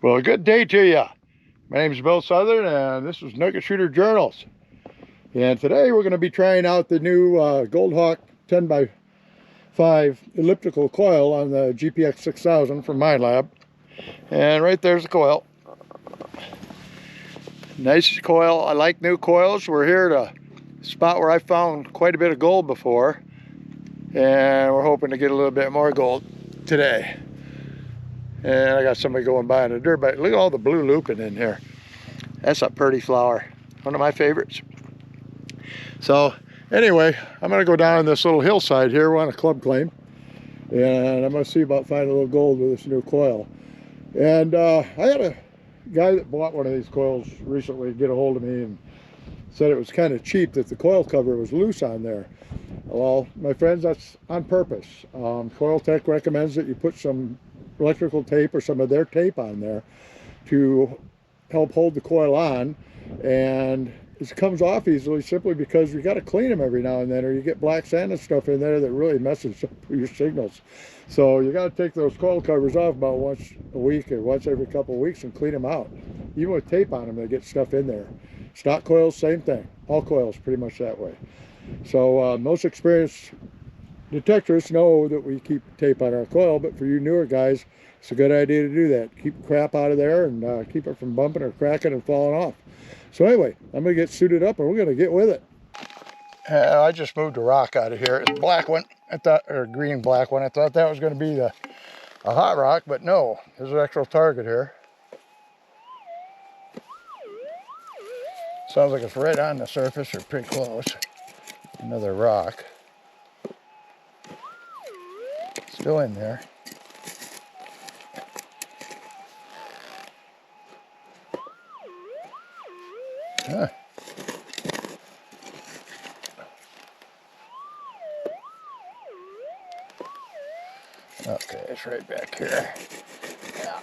Well, good day to you. My name is Bill Southern, and this is Nugget Shooter Journals. And today we're going to be trying out the new Goldhawk 10x5 elliptical coil on the GPX 6000 from my lab. And right there's the coil. Nice coil. I like new coils. We're here at a spot where I found quite a bit of gold before, and we're hoping to get a little bit more gold today. And I got somebody going by on a dirt bike. Look at all the blue lupin in here. That's a pretty flower. One of my favorites. So anyway, I'm going to go down this little hillside here. We're on a club claim. And I'm going to see about finding a little gold with this new coil. And I had a guy that bought one of these coils recently get a hold of me and said it was kind of cheap that the coil cover was loose on there. Well, my friends, that's on purpose. Coiltek recommends that you put some electrical tape or some of their tape on there to help hold the coil on, and it comes off easily simply because you got to clean them every now and then, or you get black sand and stuff in there that really messes up your signals. So you got to take those coil covers off about once a week or once every couple of weeks and clean them out. Even with tape on them, they get stuff in there. Stock coils, same thing. All coils pretty much that way. So most experienced detectors know that we keep tape on our coil, but for you newer guys, it's a good idea to do that. Keep crap out of there and keep it from bumping or cracking and falling off. So anyway, I'm going to get suited up and we're going to get with it. I just moved a rock out of here. It's a black one, I thought, or green black one. I thought that was going to be a hot rock, but no, there's an actual target here. Sounds like it's right on the surface or pretty close. Another rock. Still in there. Huh. Okay, it's right back here. Yeah.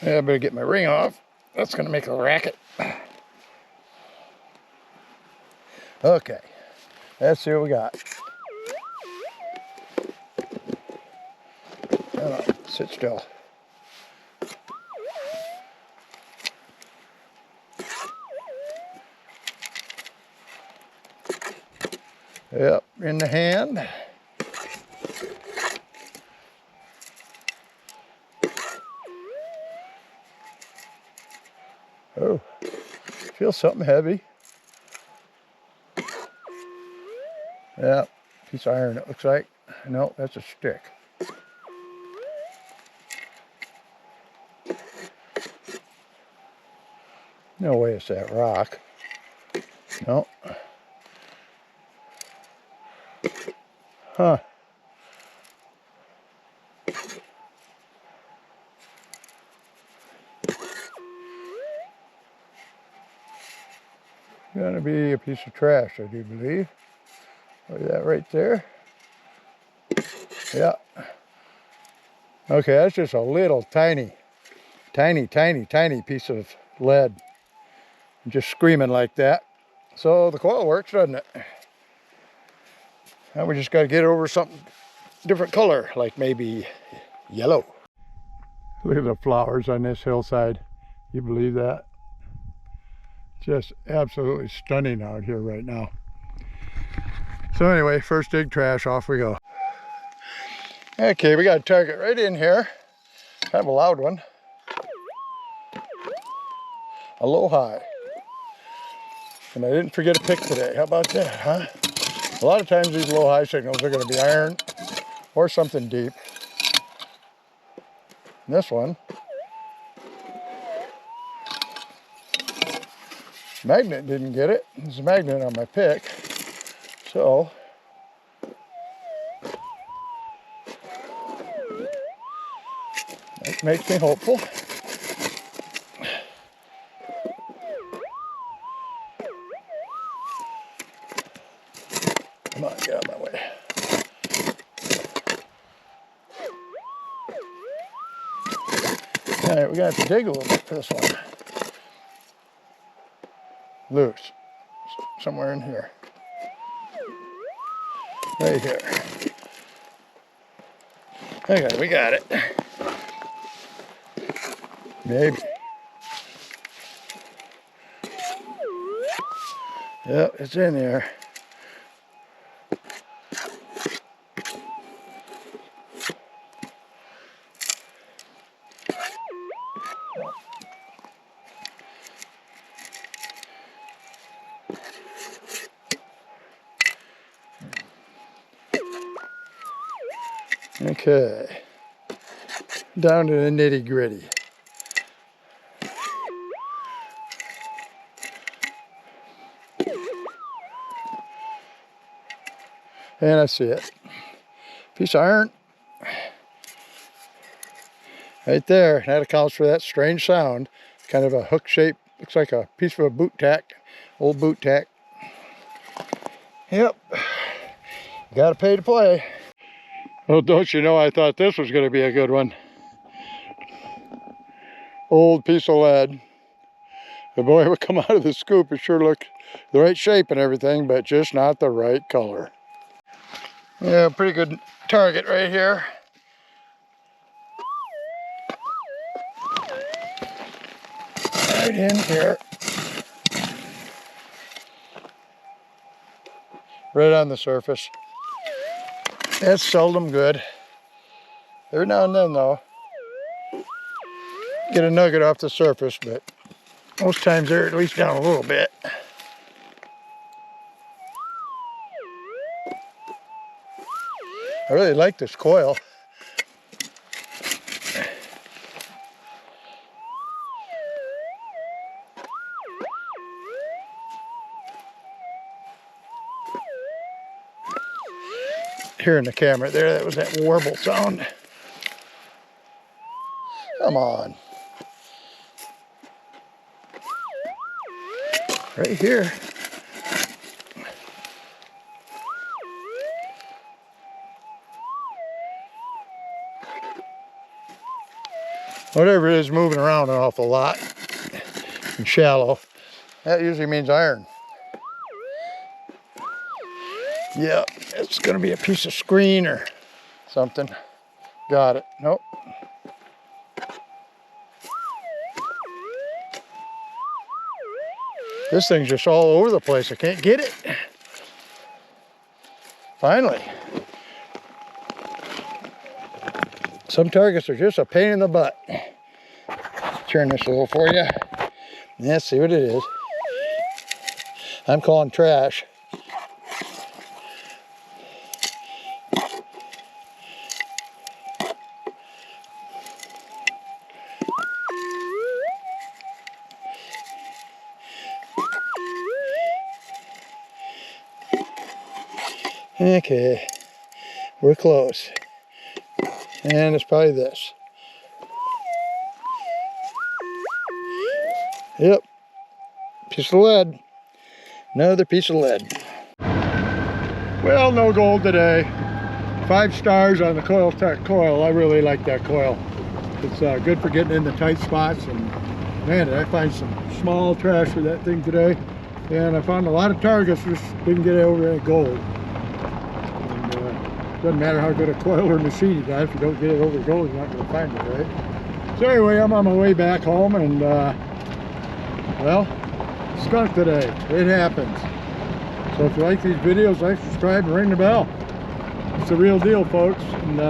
Yeah, I better get my ring off. That's gonna make a racket. Okay, let's see what we got. Come on, sit still. Yep, in the hand. Oh, feels something heavy. Yeah, piece of iron it looks like. No, that's a stick. No way it's that rock. No. Huh. Gonna be a piece of trash, I do believe. Look at that right there. Yeah. Okay, that's just a little tiny piece of lead. Just screaming like that. So the coil works, doesn't it? Now we just got to get over something different color, like maybe yellow. Look at the flowers on this hillside. You believe that? Just absolutely stunning out here right now. So anyway, first dig trash, off we go. Okay, we got a target right in here. Kind of a loud one. A low high. And I didn't forget a pick today. How about that, huh? A lot of times these low high signals are going to be iron or something deep. And this one, magnet didn't get it. There's a magnet on my pick. So that makes me hopeful. Come on, get out of my way. All right, we're gonna have to dig a little bit for this one. Loose, somewhere in here. Right here. Okay, we got it. Maybe. Yep, it's in there. Okay, down to the nitty gritty. And I see it. Piece of iron. Right there. That accounts for that strange sound. Kind of a hook shape. Looks like a piece of a boot tack. Old boot tack. Yep. Gotta pay to play. Oh, don't you know, I thought this was going to be a good one. Old piece of lead. The boy would come out of the scoop. It sure looked the right shape and everything, but just not the right color. Yeah, pretty good target right here. Right in here. Right on the surface. That's seldom good. Every now and then though, get a nugget off the surface, but most times they're at least down a little bit. I really like this coil. Here in the camera there, that was that warble sound. Come on. Right here. Whatever it is moving around an awful lot and shallow, that usually means iron. Yeah, it's gonna be a piece of screen or something. Got it. Nope. This thing's just all over the place. I can't get it. Finally. Some targets are just a pain in the butt. Turn this a little for you. Yeah, see what it is. I'm calling trash. Okay, we're close. And it's probably this. Yep, piece of lead. Another piece of lead. Well, no gold today. 5 stars on the Coiltek coil. I really like that coil. It's good for getting in the tight spots. And man, did I find some small trash for that thing today. And I found a lot of targets, just didn't get over any gold. Doesn't matter how good a coil or machine you got, if you don't get it over gold, you're not going to find it, right? So anyway, I'm on my way back home, and well, skunk today. It happens. So if you like these videos, like, subscribe, and ring the bell. It's the real deal, folks. And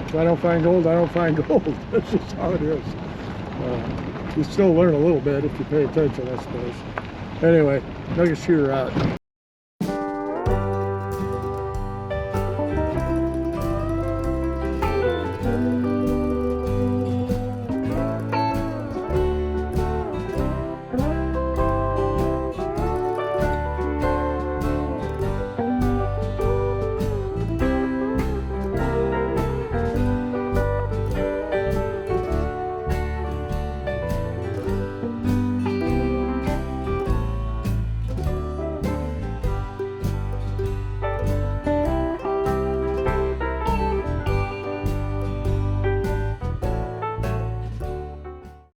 if I don't find gold, I don't find gold. That's just how it is. You still learn a little bit if you pay attention, I suppose. Anyway, Nugget shooter out.